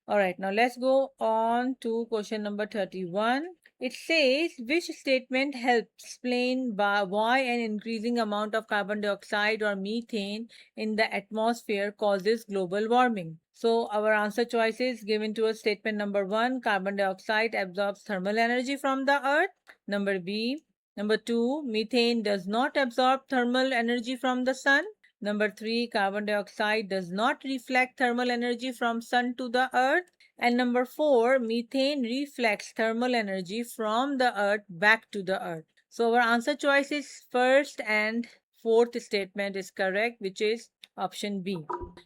Alright, now let's go on to question number 31. It says, which statement helps explain why an increasing amount of carbon dioxide or methane in the atmosphere causes global warming? So our answer choices given to us: statement number 1, carbon dioxide absorbs thermal energy from the earth. Number B. Number 2, methane does not absorb thermal energy from the sun. Number 3, carbon dioxide does not reflect thermal energy from sun to the earth. And number 4, methane reflects thermal energy from the earth back to the earth. So our answer choice is first and fourth statement is correct, which is option B.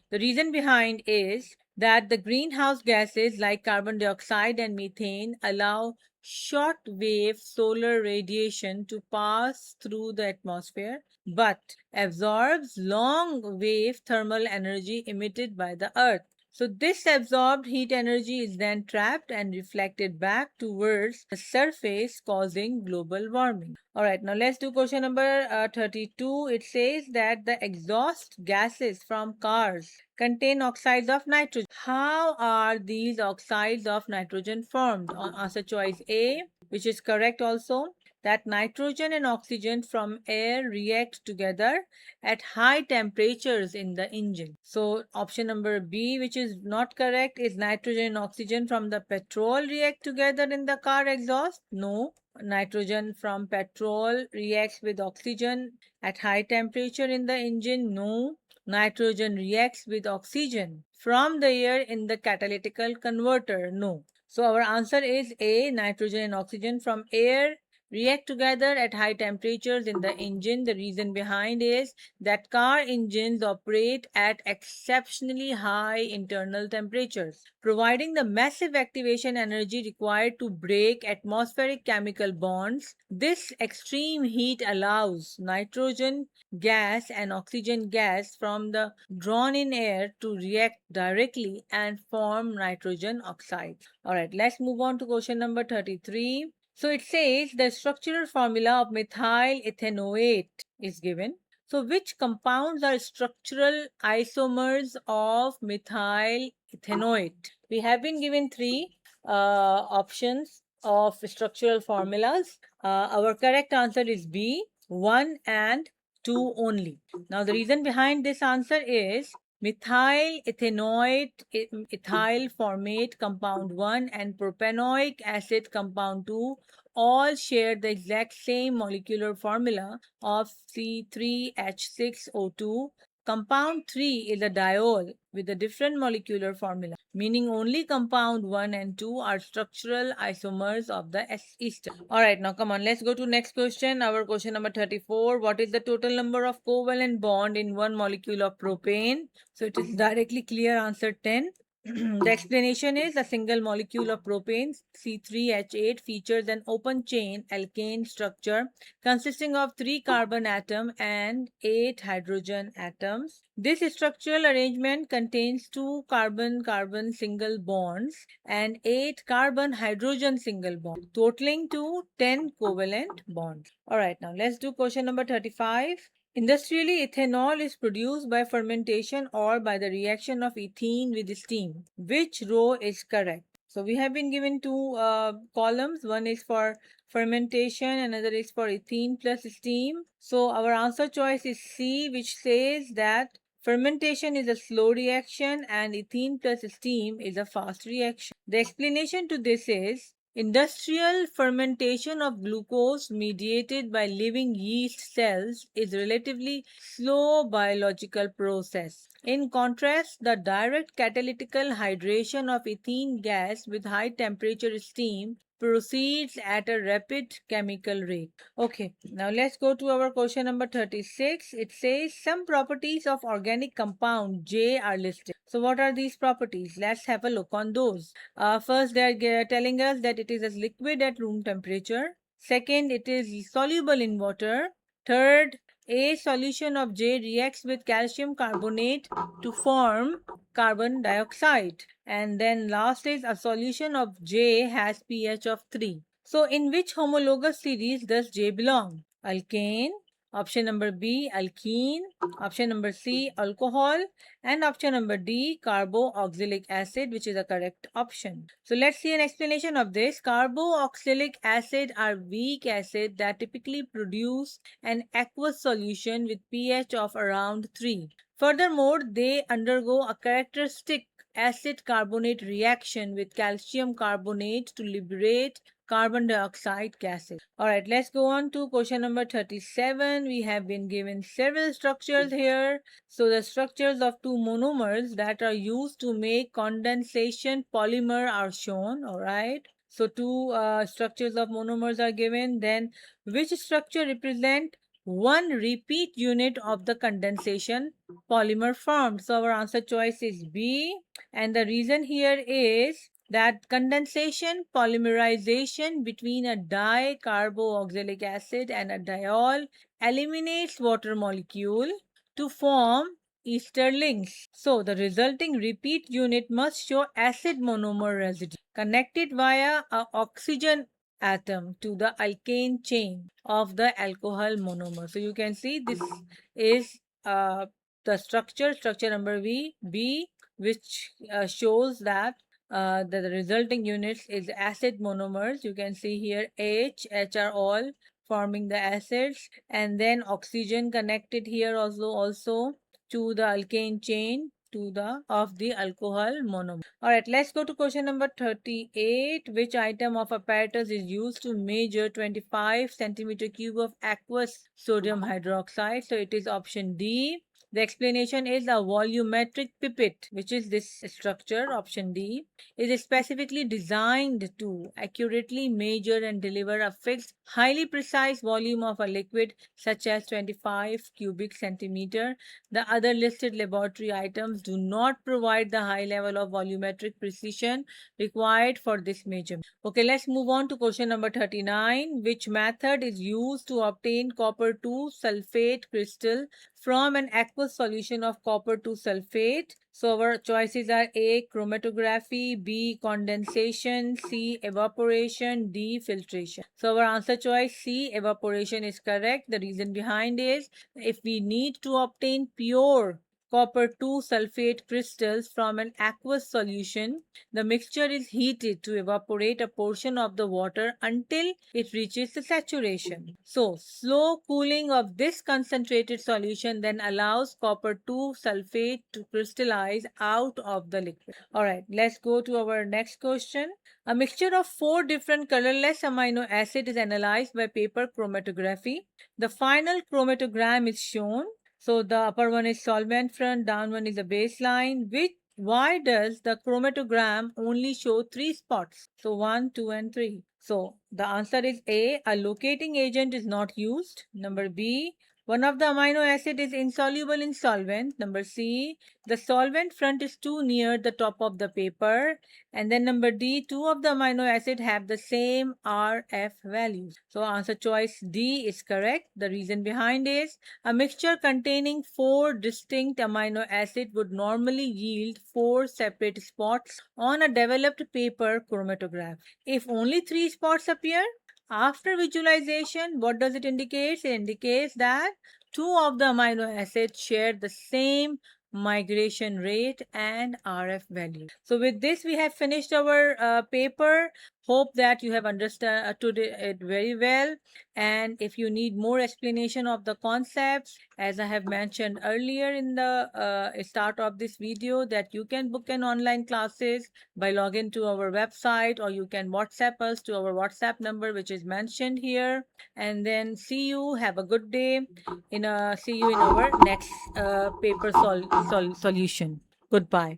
The reason behind is that the greenhouse gases like carbon dioxide and methane allow short wave solar radiation to pass through the atmosphere but absorbs long wave thermal energy emitted by the earth. So this absorbed heat energy is then trapped and reflected back towards the surface, causing global warming. All right, now let's do question number 32. It says that the exhaust gases from cars contain oxides of nitrogen. How are these oxides of nitrogen formed? Answer choice A, which is correct also, that nitrogen and oxygen from air react together at high temperatures in the engine. So option number B, which is not correct, is nitrogen and oxygen from the petrol react together in the car exhaust. No, nitrogen from petrol reacts with oxygen at high temperature in the engine. No, nitrogen reacts with oxygen from the air in the catalytic converter. No. So our answer is A, nitrogen and oxygen from air react together at high temperatures in the engine. The reason behind is that car engines operate at exceptionally high internal temperatures, providing the massive activation energy required to break atmospheric chemical bonds. This extreme heat allows nitrogen gas and oxygen gas from the drawn in air to react directly and form nitrogen oxide. All right, let's move on to question number 33. So it says the structural formula of methyl ethanoate is given. So which compounds are structural isomers of methyl ethanoate? We have been given three options of structural formulas. Our correct answer is B, 1 and 2 only. Now the reason behind this answer is methyl ethanoate, ethyl formate compound 1 and propanoic acid compound 2 all share the exact same molecular formula of C3H6O2. Compound 3 is a diol with a different molecular formula, meaning only compound 1 and 2 are structural isomers of the ester. Alright, now come on, let's go to next question. Our question number 34. What is the total number of covalent bond in one molecule of propane? So it is directly clear answer 10. The explanation is a single molecule of propane, C3H8, features an open chain alkane structure consisting of 3 carbon atoms and 8 hydrogen atoms. This structural arrangement contains 2 carbon-carbon single bonds and 8 carbon-hydrogen single bonds, totaling to 10 covalent bonds. Alright, now let's do question number 35. Industrially, ethanol is produced by fermentation or by the reaction of ethene with steam. Which row is correct? So we have been given two columns. One is for fermentation, another is for ethene plus steam. So our answer choice is C, which says that fermentation is a slow reaction and ethene plus steam is a fast reaction. The explanation to this is industrial fermentation of glucose mediated by living yeast cells is relatively slow biological process. In contrast, the direct catalytical hydration of ethene gas with high temperature steam proceeds at a rapid chemical rate. Okay, now let's go to our question number 36. It says some properties of organic compound J are listed. So what are these properties? Let's have a look on those. First, they are telling us that it is a liquid at room temperature. Second, it is soluble in water. Third, a solution of J reacts with calcium carbonate to form carbon dioxide. And then last is a solution of J has pH of 3. So in which homologous series does J belong? Alkane, Option number B, alkene. Option number C, alcohol. And option number D, carboxylic acid, which is the correct option. So let's see an explanation of this. Carboxylic acid are weak acid that typically produce an aqueous solution with pH of around 3. Furthermore, they undergo a characteristic acid carbonate reaction with calcium carbonate to liberate carbon dioxide gases. Alright, let's go on to question number 37. We have been given several structures here. So the structures of two monomers that are used to make condensation polymer are shown. Alright. So two structures of monomers are given. Then which structure represent one repeat unit of the condensation polymer formed? So our answer choice is B. And the reason here is that condensation polymerization between a dicarboxylic acid and a diol eliminates water molecule to form ester links. So the resulting repeat unit must show acid monomer residue connected via a oxygen atom to the alkane chain of the alcohol monomer. So you can see this is the structure number B, which shows that the resulting units is acid monomers. You can see here H are all forming the acids, and then oxygen connected here also to the alkane chain to the of the alcohol monomer. All right, let's go to question number 38. Which item of apparatus is used to measure 25 centimeter cube of aqueous sodium hydroxide? So it is option D. The explanation is a volumetric pipette, which is this structure, option D, is specifically designed to accurately measure and deliver a fixed, highly precise volume of a liquid such as 25 cubic centimeter. The other listed laboratory items do not provide the high level of volumetric precision required for this measurement. Okay, let's move on to question number 39. Which method is used to obtain copper 2 sulfate crystal from an aqueous solution of copper 2 sulfate? So our choices are A, chromatography, B, condensation, C, evaporation, D, filtration. So our answer choice C, evaporation is correct. The reason behind is if we need to obtain pure copper 2 sulfate crystals from an aqueous solution, the mixture is heated to evaporate a portion of the water until it reaches the saturation. So, slow cooling of this concentrated solution then allows copper 2 sulfate to crystallize out of the liquid. Alright, let's go to our next question. A mixture of 4 different colorless amino acids is analyzed by paper chromatography. The final chromatogram is shown. So the upper one is solvent front, down one is the baseline. Why does the chromatogram only show 3 spots? So 1, 2, and 3. So the answer is A locating agent is not used. Number B, one of the amino acid is insoluble in solvent. Number C, the solvent front is too near the top of the paper. And then number D, 2 of the amino acid have the same RF values. So answer choice D is correct. The reason behind is a mixture containing 4 distinct amino acids would normally yield 4 separate spots on a developed paper chromatograph. If only 3 spots appear, after visualization, what does it indicate? It indicates that 2 of the amino acids share the same migration rate and RF value. So with this, we have finished our paper. Hope that you have understood it very well. And if you need more explanation of the concepts, as I have mentioned earlier in the start of this video, that you can book an online classes by logging to our website, or you can WhatsApp us to our WhatsApp number, which is mentioned here. And then see you. Have a good day. See you in our next paper solution. Goodbye.